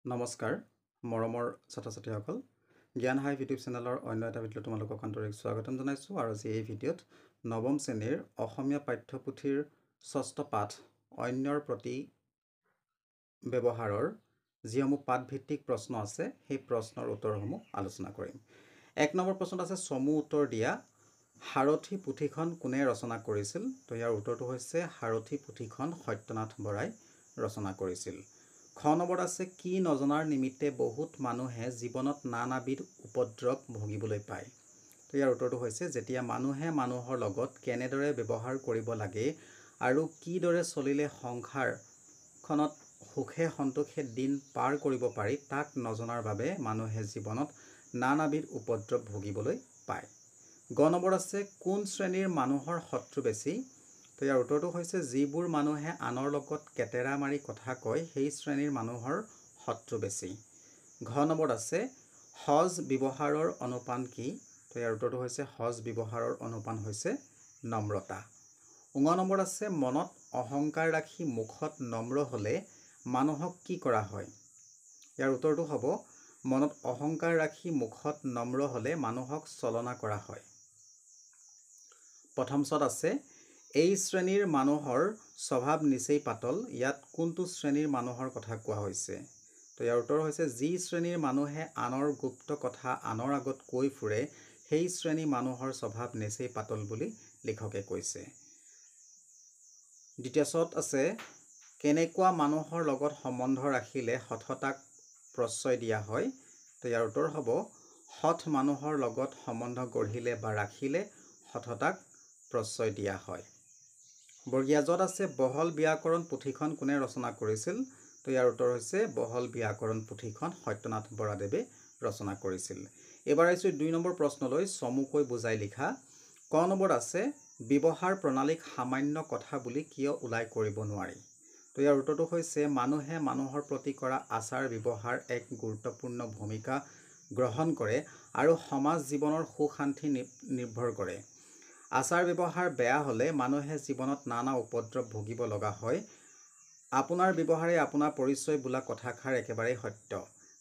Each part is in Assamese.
নমস্কাৰ মৰমৰ ছাত্ৰ-ছাত্ৰীসকল জ্ঞান হাইভ ইউটিউব চেনেলৰ অন্য এটা ভিডিঅ' তোমালোকক আন্তৰিক স্বাগতম জনাইছোঁ আৰু আজি এই ভিডিঅ'ত নৱম শ্ৰেণীৰ অসমীয়া পাঠ্যপুথিৰ ষষ্ঠ পাঠ অন্যৰ প্ৰতি ব্যৱহাৰৰ যিসমূহ পাঠভিত্তিক প্ৰশ্ন আছে সেই প্ৰশ্নৰ উত্তৰসমূহ আলোচনা কৰিম। 1 নম্বৰ প্ৰশ্নত আছে চমু উত্তৰ দিয়া সাৰথি পুথিখন কোনে ৰচনা কৰিছিল? তো ইয়াৰ উত্তৰটো হৈছে সাৰথি পুথিখন সত্যনাথ বৰাই ৰচনা কৰিছিল। খ নম্বৰত আছে কি নজনাৰ নিমিত্তে বহুত মানুহে জীৱনত নানাবিধ উপদ্ৰৱ ভুগিবলৈ পায়। তো ইয়াৰ উত্তৰটো হৈছে যেতিয়া মানুহে মানুহৰ লগত কেনেদৰে ব্যৱহাৰ কৰিব লাগে আৰু কিদৰে চলিলে সংসাৰখনত সুখে সন্তোষে দিন পাৰ কৰিব পাৰি তাক নজনাৰ বাবে মানুহে জীৱনত নানাবিধ উপদ্ৰৱ ভুগিবলৈ পায়। গ নম্বৰ আছে কোন শ্ৰেণীৰ মানুহৰ শত্ৰু বেছি? তো ইয়াৰ উত্তৰটো হৈছে যিবোৰ মানুহে আনৰ লগত কেটেৰা মাৰি কথা কয় সেই শ্ৰেণীৰ মানুহৰ শত্ৰু বেছি। ঘ নম্বৰত আছে সজ ব্যৱহাৰৰ অনুপান কি? তো ইয়াৰ উত্তৰটো হৈছে সজ ব্যৱহাৰৰ অনুপান হৈছে নম্ৰতা। ঙ নম্বৰত আছে মনত অহংকাৰ ৰাখি মুখত নম্ৰ হ'লে মানুহক কি কৰা হয়? ইয়াৰ উত্তৰটো হ'ব মনত অহংকাৰ ৰাখি মুখত নম্ৰ হ'লে মানুহক ছলনা কৰা হয়। প্ৰথম ছত আছে এই শ্ৰেণীৰ মানুহৰ স্বভাৱ নিচেই পাতল, ইয়াত কোনটো শ্ৰেণীৰ মানুহৰ কথা কোৱা হৈছে? তো ইয়াৰ উত্তৰ হৈছে যি শ্ৰেণীৰ মানুহে আনৰ গুপ্ত কথা আনৰ আগত কৈ ফুৰে সেই শ্ৰেণী মানুহৰ স্বভাৱ নিচেই পাতল বুলি লিখকে কৈছে। দ্বিতীয় ছত আছে কেনেকুৱা মানুহৰ লগত সম্বন্ধ ৰাখিলে সততাক প্ৰশ্ৰয় দিয়া হয়? তো ইয়াৰ উত্তৰ হ'ব সৎ মানুহৰ লগত সম্বন্ধ গঢ়িলে বা ৰাখিলে সততাক প্ৰশ্ৰয় দিয়া হয়। বৰ্গীয়া য'ত আছে বহল ব্যাকৰণ পুথিখন কোনে ৰচনা কৰিছিল? তো ইয়াৰ উত্তৰ হৈছে বহল ব্যাকৰণ পুথিখন সত্যনাথ বৰাদেৱে ৰচনা কৰিছিল। এইবাৰ আহিছোঁ 2 নম্বৰ প্ৰশ্নলৈ চমুকৈ বুজাই লিখা। ক নম্বৰত আছে ব্যৱহাৰ প্ৰণালীক সামান্য কথা বুলি কিয় উল্লেখ কৰিব নোৱাৰি? তো ইয়াৰ উত্তৰটো হৈছে মানুহে মানুহৰ প্ৰতি কৰা আচাৰ ব্যৱহাৰ এক গুৰুত্বপূৰ্ণ ভূমিকা গ্ৰহণ কৰে আৰু সমাজ জীৱনৰ সুখ শান্তি নিৰ্ভৰ কৰে। আচাৰ ব্যৱহাৰ বেয়া হ'লে মানুহে জীৱনত নানা উপদ্ৰৱ ভুগিব লগা হয়। আপোনাৰ ব্যৱহাৰে আপোনাৰ পৰিচয় বোলা কথাষাৰ একেবাৰেই সত্য।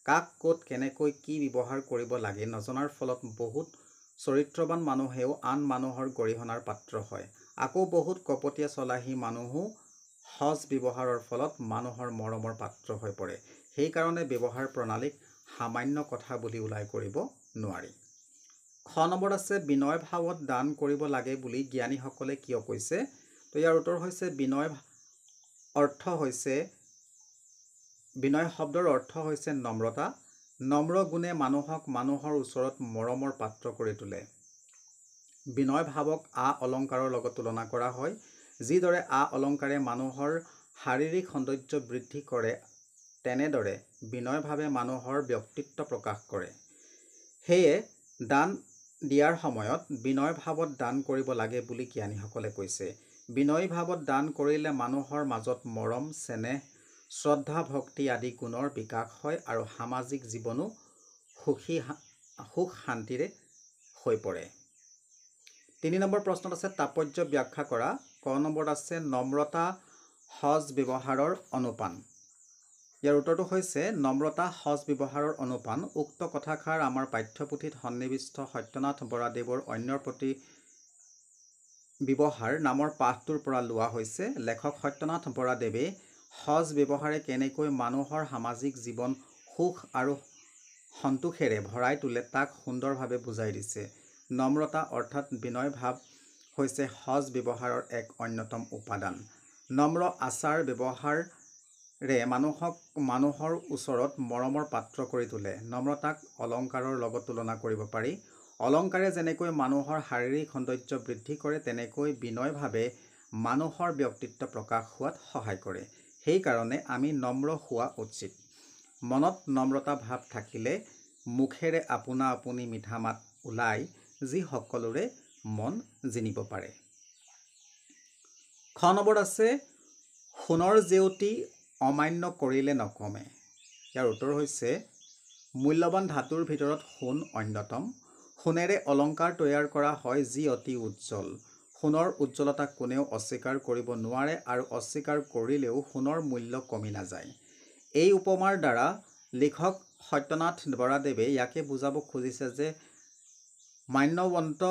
কাক ক'ত কেনেকৈ কি ব্যৱহাৰ কৰিব লাগে নজনাৰ ফলত বহুত চৰিত্ৰৱান মানুহেও আন মানুহৰ গৰিহণাৰ পাত্ৰ হয়। আকৌ বহুত কপটীয়া চলাহী মানুহো সজ ব্যৱহাৰৰ ফলত মানুহৰ মৰমৰ পাত্ৰ হৈ পৰে। সেইকাৰণে ব্যৱহাৰ প্ৰণালীক সামান্য কথা বুলি উল্লেখ কৰিব নোৱাৰি। খ নম্বৰত আছে বিনয় ভাৱত দান কৰিব লাগে বুলি জ্ঞানীসকলে কিয় কৈছে? তো ইয়াৰ উত্তৰ হৈছে বিনয় শব্দৰ অৰ্থ হৈছে নম্ৰতা। নম্ৰ গুণে মানুহক মানুহৰ ওচৰত মৰমৰ পাত্ৰ কৰি তোলে। বিনয় ভাৱক অলংকাৰৰ লগত তুলনা কৰা হয়। যিদৰে অলংকাৰে মানুহৰ শাৰীৰিক সৌন্দৰ্য বৃদ্ধি কৰে তেনেদৰে বিনয় ভাৱে মানুহৰ ব্যক্তিত্ব প্ৰকাশ কৰে। সেয়ে দান দিয়াৰ সময়ত বিনয় ভাৱত দান কৰিব লাগে বুলি জ্ঞানীসকলে কৈছে। বিনয়ী ভাৱত দান কৰিলে মানুহৰ মাজত মৰম চেনেহ শ্ৰদ্ধা ভক্তি আদি গুণৰ বিকাশ হয় আৰু সামাজিক জীৱনো সুখ শান্তিৰে হৈ পৰে। 3 নম্বৰ প্ৰশ্নত আছে তাৎপৰ্য ব্যাখ্যা কৰা। ক নম্বৰত আছে নম্ৰতা সজ ব্যৱহাৰৰ অনুপান। ইয়াৰ উত্তৰটো হৈছে নম্ৰতা সজ ব্যৱহাৰৰ অনুপান। উক্ত কথাষাৰ আমাৰ পাঠ্যপুথিত সন্নিৱিষ্ট সত্যনাথ বৰাদেৱৰ অন্যৰ প্ৰতি ব্যৱহাৰ নামৰ পাঠটোৰ পৰা লোৱা হৈছে। লেখক সত্যনাথ বৰাদেৱে সজ ব্যৱহাৰে কেনেকৈ মানুহৰ সামাজিক জীৱন সুখ আৰু সন্তোষেৰে ভৰাই তোলে তাক সুন্দৰভাৱে বুজাই দিছে। নম্ৰতা অৰ্থাৎ বিনয় ভাৱ হৈছে সজ ব্যৱহাৰৰ এক অন্যতম উপাদান। নম্ৰ আচাৰ ব্যৱহাৰে মানুহক মানুহৰ ওচৰত মৰমৰ পাত্ৰ কৰি তোলে। নম্ৰতাক অলংকাৰৰ লগত তুলনা কৰিব পাৰি। অলংকাৰে যেনেকৈ মানুহৰ শাৰীৰিক সৌন্দৰ্য বৃদ্ধি কৰে তেনেকৈ বিনয় ভাৱে মানুহৰ ব্যক্তিত্ব প্ৰকাশ হোৱাত সহায় কৰে। সেইকাৰণে আমি নম্ৰ হোৱা উচিত। মনত নম্ৰতা ভাৱ থাকিলে মুখেৰে আপোনা আপুনি মিঠা মাত ওলাই যি সকলোৰে মন জিনিব পাৰে। খ নম্বৰত আছে সোণৰ জেউতী অমান্য কৰিলে নকমে। ইয়াৰ উত্তৰ হৈছে মূল্যৱান ধাতুৰ ভিতৰত সোণ অন্যতম। সোণেৰে অলংকাৰ তৈয়াৰ কৰা হয় যি অতি উজ্জ্বল। সোণৰ উজ্জ্বলতা কোনেও অস্বীকাৰ কৰিব নোৱাৰে আৰু অস্বীকাৰ কৰিলেও সোণৰ মূল্য কমি নাযায়। এই উপমাৰ দ্বাৰা লিখক সত্যনাথ বৰাদেৱে ইয়াকে বুজাব খুজিছে যে মান্যৱন্ত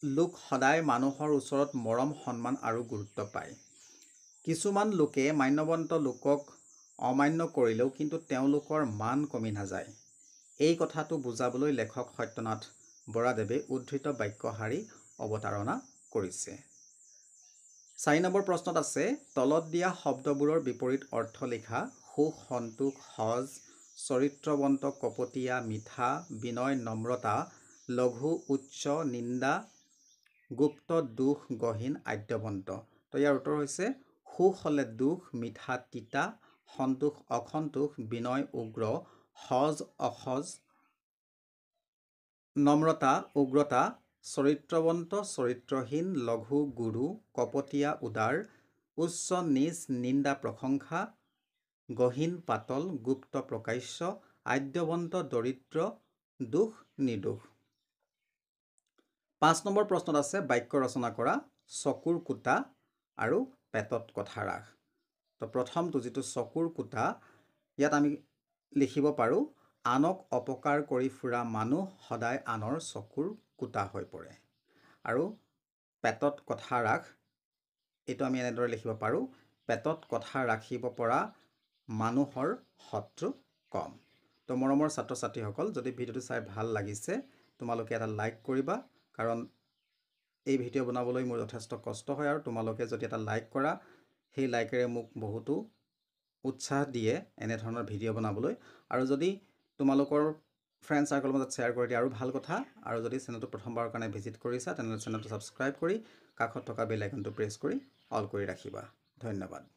লোক সদায় মানুহৰ ওচৰত মৰম সন্মান আৰু গুৰুত্ব পায়। কিছুমান লোকে মান্যৱন্ত লোকক অমান্য কৰিলেও কিন্তু তেওঁলোকৰ মান কমি নাযায়। এই কথাটো বুজাবলৈ লেখক সত্যনাথ বৰাদেৱে উদ্ধৃত বাক্যশাৰী অৱতাৰণা কৰিছে। 4 নম্বৰ প্ৰশ্নত আছে তলত দিয়া শব্দবোৰৰ বিপৰীত অৰ্থ লিখা। সুখ, সন্তোষ, সজ, চৰিত্ৰৱন্ত, কপটীয়া, মিঠা, বিনয়, নম্ৰতা, লঘু, উচ্চ, নিন্দা, গুপ্ত, দুখ, গহীন, আদ্যৱন্ত। তো ইয়াৰ উত্তৰ হৈছে সুখ হ'লে দুখ, মিঠা তিতা, সন্তোষ অসন্তোষ, বিনয় উগ্ৰ, সজ অসজ, নম্ৰতা উগ্ৰতা, চৰিত্ৰৱন্ত চৰিত্ৰহীন, লঘু গুৰু, কপটীয়া উদাৰ, উচ্চ নিচ, নিন্দা প্ৰশংসা, গহীন পাতল, গুপ্ত প্ৰকাশ্য, আদ্যৱন্ত দৰিদ্ৰ, দুখ নিৰ্দোষ। 5 নম্বৰ প্ৰশ্নত আছে বাক্য ৰচনা কৰা। চকুৰ কুটা আৰু পেটত কথা ৰাখ। তো প্ৰথমটো যিটো চকুৰ কুটা, ইয়াত আমি লিখিব পাৰোঁ আনক অপকাৰ কৰি ফুৰা মানুহ সদায় আনৰ চকুৰ কুটা হৈ পৰে। আৰু পেটত কথা ৰাখ, এইটো আমি এনেদৰে লিখিব পাৰোঁ পেটত কথা ৰাখিব পৰা মানুহৰ শত্ৰু কম। তো মৰমৰ ছাত্ৰ ছাত্ৰীসকল, যদি ভিডিঅ'টো চাই ভাল লাগিছে তোমালোকে এটা লাইক কৰিবা, কাৰণ এই ভিডিঅ' বনাবলৈ মোৰ যথেষ্ট কষ্ট হয় আৰু তোমালোকে যদি এটা লাইক কৰা সেই লাইকেৰে মোক বহুতো উৎসাহ দিয়ে এনেধৰণৰ ভিডিঅ' বনাবলৈ। আৰু যদি তোমালোকৰ ফ্ৰেণ্ড চাৰ্কলৰ মাজত শ্বেয়াৰ কৰি দিয়া আৰু ভাল কথা। আৰু যদি চেনেলটো প্ৰথমবাৰৰ কাৰণে ভিজিট কৰিছা তেনেহ'লে চেনেলটো ছাবস্ক্ৰাইব কৰি কাষত থকা বেল আইকনটো প্ৰেছ কৰি অল কৰি ৰাখিবা। ধন্যবাদ।